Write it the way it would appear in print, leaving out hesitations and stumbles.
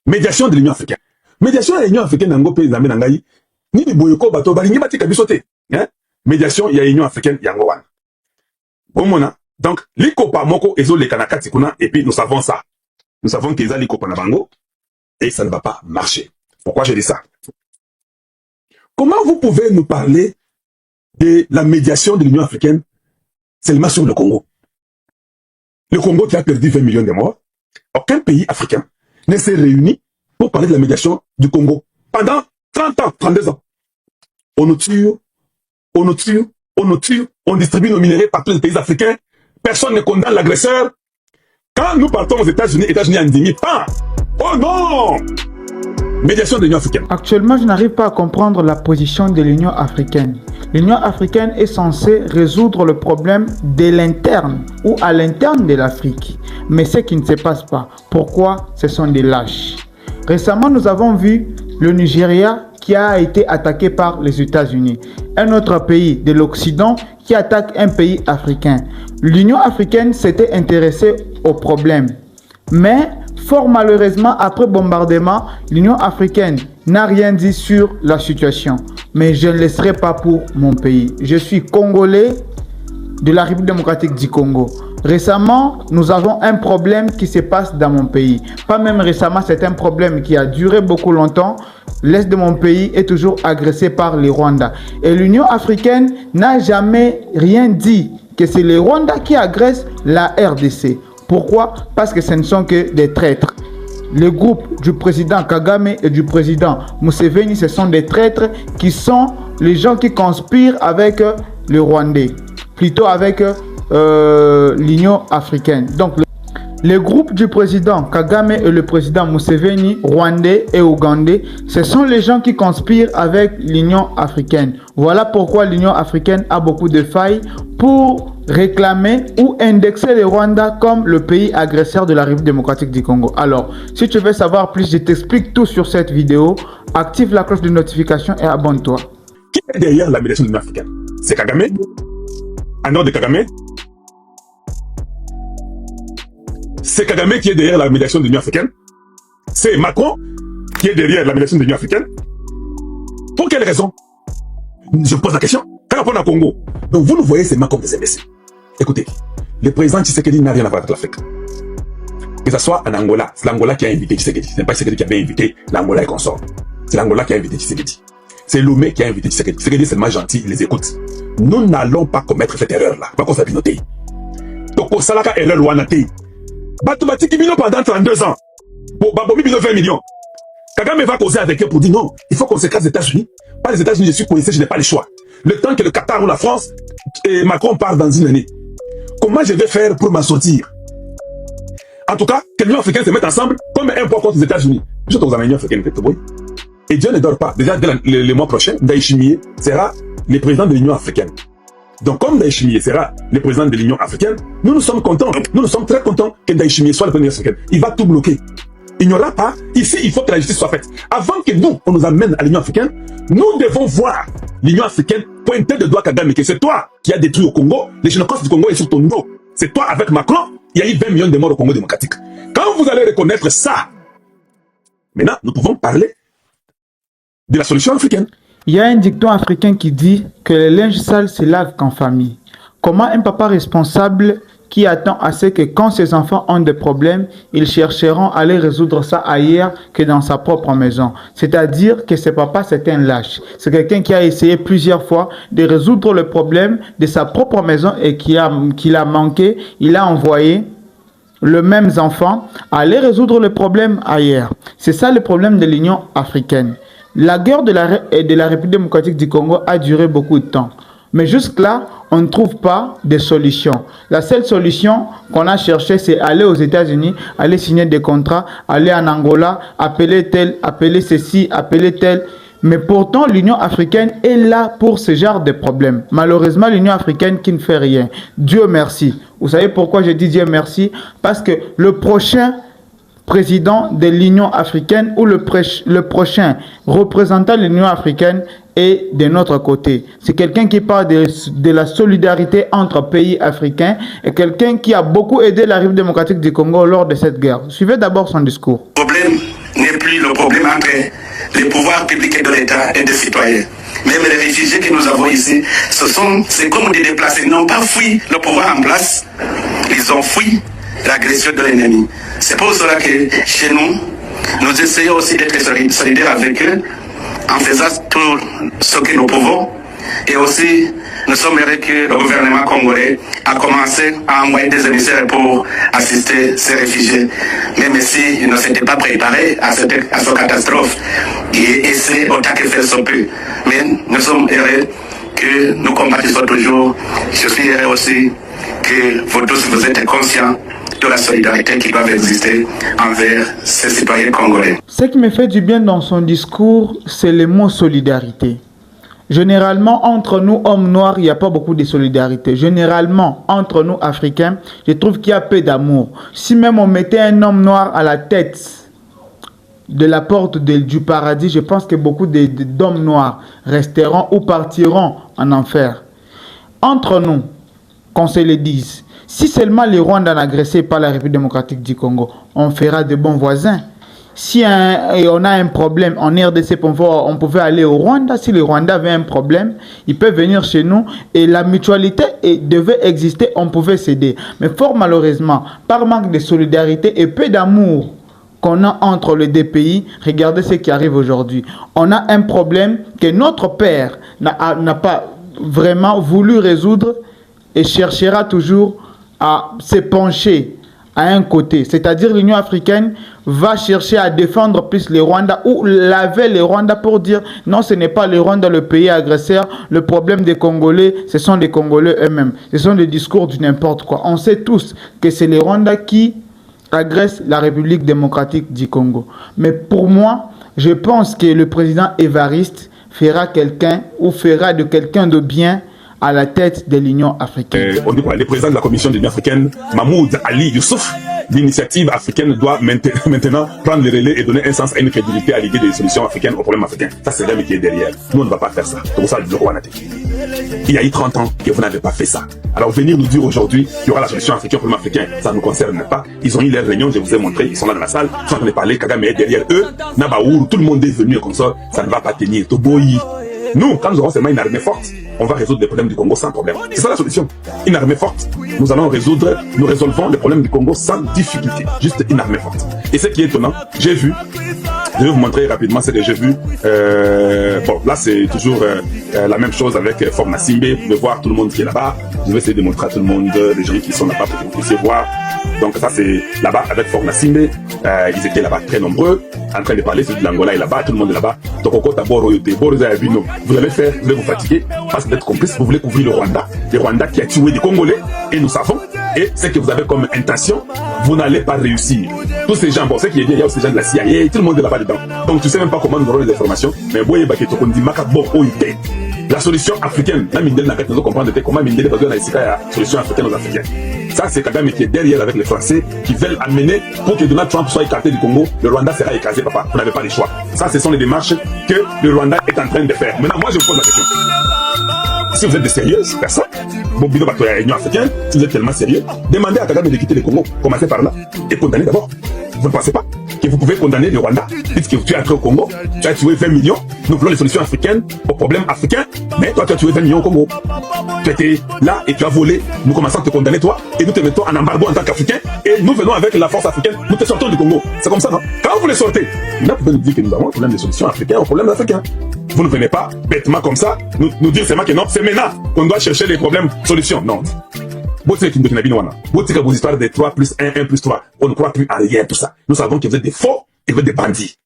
Médiation de l'Union africaine. Médiation de l'Union africaine, nango pe zambe nangai. Ni di boyoko bato balingi batika bisote. Hein? Médiation, il y a l'Union africaine, yango wana. Bon mona. Donc, l'ikopa moko ezo le kanakati kuna, et puis nous savons ça. Nous savons qu'ils ont l'ikopa na bango, et ça ne va pas marcher. Pourquoi je dis ça? Comment vous pouvez nous parler de la médiation de l'Union africaine seulement sur le Congo? Le Congo qui a perdu 20 millions de morts, aucun pays africain ne s'est réuni pour parler de la médiation du Congo. Pendant 30 ans, 32 ans. On nous tue, on nous tue, on nous tue, on distribue nos minéraux par tous les pays africains. Personne ne condamne l'agresseur. Quand nous partons aux États-Unis en déni, pas. Oh non! Médiation de l'Union africaine. Actuellement, je n'arrive pas à comprendre la position de l'Union africaine. L'Union africaine est censée résoudre le problème de l'interne ou à l'interne de l'Afrique. Mais ce qui ne se passe pas. Pourquoi? Ce sont des lâches. Récemment, nous avons vu le Nigeria qui a été attaqué par les États-Unis. Un autre pays de l'Occident qui attaque un pays africain. L'Union africaine s'était intéressée au problème. Mais fort malheureusement, après bombardement, l'Union africaine n'a rien dit sur la situation. Mais je ne laisserai pas pour mon pays. Je suis congolais de la République démocratique du Congo. Récemment, nous avons un problème qui se passe dans mon pays. Pas même récemment, c'est un problème qui a duré beaucoup longtemps. L'Est de mon pays est toujours agressé par les Rwandais. Et l'Union africaine n'a jamais rien dit que c'est les Rwandais qui agressent la RDC. Pourquoi? Parce que ce ne sont que des traîtres. Le groupe du président Kagame et du président Museveni, ce sont des traîtres qui sont les gens qui conspirent avec les Rwandais, plutôt avec l'Union africaine. Donc, le groupe du président Kagame et le président Museveni, rwandais et ougandais, ce sont les gens qui conspirent avec l'Union africaine. Voilà pourquoi l'Union africaine a beaucoup de failles pour réclamer ou indexer le Rwanda comme le pays agresseur de la République démocratique du Congo. Alors, si tu veux savoir plus, je t'explique tout sur cette vidéo. Active la cloche de notification et abonne-toi. Qui est derrière la médiation de l'Union africaine? C'est Kagame? En nom de Kagame? C'est Kagame qui est derrière la médiation de l'Union africaine? C'est Macron qui est derrière la médiation de l'Union africaine? Pour quelle raison? Je pose la question. Quand on prend le Congo, donc vous nous voyez seulement comme des imbéciles. Écoutez, le président Tshisekedi n'a rien à voir avec l'Afrique. Que ce soit en Angola, c'est l'Angola qui a invité Tshisekedi. Ce n'est pas Tshisekedi qui avait invité l'Angola et consort. C'est l'Angola qui a invité Tshisekedi. C'est Lomé qui a invité Tshisekedi. Tshisekedi est seulement gentil, il les écoute. Nous n'allons pas commettre cette erreur-là. Pas qu'on s'habille noté. Donc, au Salaka erreur Luanate. Batoumati qui pendant 32 ans. Bon, Babomi 20 millions. Kagame va causer avec eux pour dire non, il faut qu'on s'écrase les États-Unis. Pas les États-Unis, je suis policier, je n'ai pas le choix. Le temps que le Qatar ou la France et Macron partent dans une année. Comment je vais faire pour m'en sortir? En tout cas, que l'Union africaine se mette ensemble comme un poids contre les États-Unis. Je aux Américains africains, et Dieu ne dort pas. Déjà, dès le mois prochain, Ndayishimiye sera le président de l'Union africaine. Donc, comme Ndayishimiye sera le président de l'Union africaine, nous sommes contents. Nous sommes très contents que Ndayishimiye soit le président de l'Union africaine. Il va tout bloquer. Il n'y aura pas. Ici, il faut que la justice soit faite. Avant que nous, on nous amène à l'Union africaine, nous devons voir l'Union africaine pointer de doigt Kagame, que c'est toi qui as détruit au Congo. Les génocides du Congo est sur ton dos. C'est toi avec Macron. Il y a eu 20 millions de morts au Congo démocratique. Quand vous allez reconnaître ça, maintenant, nous pouvons parler de la solution africaine. Il y a un dicton africain qui dit que le linge sale se lave qu'en famille. Comment un papa responsable qui attend à ce que quand ses enfants ont des problèmes, ils chercheront à aller résoudre ça ailleurs que dans sa propre maison. C'est-à-dire que ce papa, c'est un lâche. C'est quelqu'un qui a essayé plusieurs fois de résoudre le problème de sa propre maison et qui a manqué. Il a envoyé les mêmes enfants aller résoudre le problème ailleurs. C'est ça le problème de l'Union africaine. La guerre de la République démocratique du Congo a duré beaucoup de temps. Mais jusque-là, on ne trouve pas de solution. La seule solution qu'on a cherchée, c'est aller aux États-Unis, aller signer des contrats, aller en Angola, appeler tel, appeler ceci, appeler tel. Mais pourtant, l'Union africaine est là pour ce genre de problèmes. Malheureusement, l'Union africaine qui ne fait rien. Dieu merci. Vous savez pourquoi je dis Dieu merci? Parce que le prochain président de l'Union africaine ou le prochain représentant de l'Union africaine est de notre côté. C'est quelqu'un qui parle de la solidarité entre pays africains et quelqu'un qui a beaucoup aidé la République démocratique du Congo lors de cette guerre. Suivez d'abord son discours. Le problème n'est pouvoirs publics et de l'État et des citoyens. Même les réfugiés que nous avons ici, c'est comme des déplacés. Ils n'ont pas fui le pouvoir en place, ils ont fui l'agression de l'ennemi. C'est pour cela que chez nous, nous essayons aussi d'être solidaires avec eux en faisant tout ce que nous pouvons. Et aussi, nous sommes heureux que le gouvernement congolais a commencé à envoyer des émissaires pour assister ces réfugiés. Même s'ils ne s'étaient pas préparés à cette catastrophe, et essaient autant que faire se peut. Mais nous sommes heureux que nous compatissons toujours. Je suis heureux aussi que vous tous vous êtes conscients de la solidarité qui doit exister envers ces citoyens congolais. Ce qui me fait du bien dans son discours, c'est le mot solidarité. Généralement, entre nous, hommes noirs, il n'y a pas beaucoup de solidarité. Généralement, entre nous, Africains, je trouve qu'il y a peu d'amour. Si même on mettait un homme noir à la tête de la porte du paradis, je pense que beaucoup d'hommes noirs resteront ou partiront en enfer. Entre nous, qu'on se le dise, si seulement le Rwanda n'est agressé par la République démocratique du Congo, on fera de bons voisins. Si on a un problème en RDC, on pouvait aller au Rwanda. Si le Rwanda avait un problème, il peut venir chez nous. Et la mutualité devait exister, on pouvait s'aider. Mais fort malheureusement, par manque de solidarité et peu d'amour qu'on a entre les deux pays, regardez ce qui arrive aujourd'hui. On a un problème que notre père n'a pas vraiment voulu résoudre et cherchera toujours à se pencher à un côté, c'est-à-dire l'Union africaine va chercher à défendre plus le Rwanda ou laver le Rwanda pour dire non, ce n'est pas le Rwanda le pays agresseur, le problème des Congolais, ce sont les Congolais eux-mêmes. Ce sont des discours du n'importe quoi. On sait tous que c'est le Rwanda qui agresse la République démocratique du Congo. Mais pour moi, je pense que le président Évariste fera quelqu'un ou fera de quelqu'un de bien à la tête de l'Union africaine. On dit quoi? Le président de la Commission de l'Union africaine, Mahmoud Ali Youssouf, l'initiative africaine doit maintenant prendre le relais et donner un sens à une crédibilité à l'idée des solutions africaines aux problèmes africains. Ça, c'est l'homme qui est derrière. Nous, on ne va pas faire ça. C'est pour ça le Rwanda. Il y a eu 30 ans que vous n'avez pas fait ça. Alors, venir nous dire aujourd'hui qu'il y aura la solution africaine aux problèmes africains, ça ne nous concerne pas. Ils ont eu leur réunion, je vous ai montré, ils sont là dans la salle, ils sont en train de parler, Kagame est derrière eux, Nabaour, tout le monde est venu comme ça ne va pas tenir. Toboyi. Nous, quand nous aurons seulement une armée forte, on va résoudre les problèmes du Congo sans problème. C'est ça la solution. Une armée forte, nous résolvons les problèmes du Congo sans difficulté. Juste une armée forte. Et ce qui est étonnant, j'ai vu, je vais vous montrer rapidement ce que j'ai vu. Bon, là c'est toujours la même chose avec Fort Nassimbe. Vous pouvez voir tout le monde qui est là-bas. Je vais essayer de montrer à tout le monde les gens qui sont là-bas pour que vous puissiez voir. Donc ça c'est là-bas avec Fort Nassimbe. Ils étaient là-bas très nombreux, en train de parler. Celui de l'Angola est là-bas, tout le monde est là-bas. Donc au côté d'abord, vous allez faire, vous allez vous fatiguer parce que vous êtes complice, vous voulez couvrir le Rwanda qui a tué des Congolais, et nous savons, et ce que vous avez comme intention, vous n'allez pas réussir. Tous ces gens, bon, ce qui est bien, il y a aussi ces gens de la CIA, tout le monde est là-bas dedans. Donc tu sais même pas comment nous aurons les informations, mais la solution africaine, la Mindel n'a qu'à nous comprendre comment Mindel va donner la solution africaine aux Africains. Ça, c'est Kagame qui est derrière avec les Français qui veulent amener pour que Donald Trump soit écarté du Congo. Le Rwanda sera écrasé, papa. Vous n'avez pas le choix. Ça, ce sont les démarches que le Rwanda est en train de faire. Maintenant, moi, je vous pose la question. Si vous êtes de sérieux personnes, bon, Bino Bato est Union africaine, si vous êtes tellement sérieux, demandez à Kagame de quitter le Congo. Commencez par là et condamnez d'abord. Vous ne pensez pas que vous pouvez condamner le Rwanda? Dites que tu es entré au Congo, tu as tué 20 millions, nous voulons les solutions africaines aux problèmes africains, mais toi tu as tué 20 millions au Congo. Tu étais là et tu as volé, nous commençons à te condamner toi, et nous te mettons en embargo en tant qu'Africains, et nous venons avec la force africaine, nous te sortons du Congo. C'est comme ça, non? Quand vous les sortez, vous pouvez nous dire que nous avons un problème de solutions africaines aux problèmes africains. Vous ne venez pas bêtement comme ça, nous dire seulement que non, c'est maintenant qu'on doit chercher les problèmes, solutions. Non. Vos histoires de 3 plus 1, 1 plus 3, on ne croit plus à rien, tout ça. Nous savons que vous êtes des faux et vous êtes des bandits.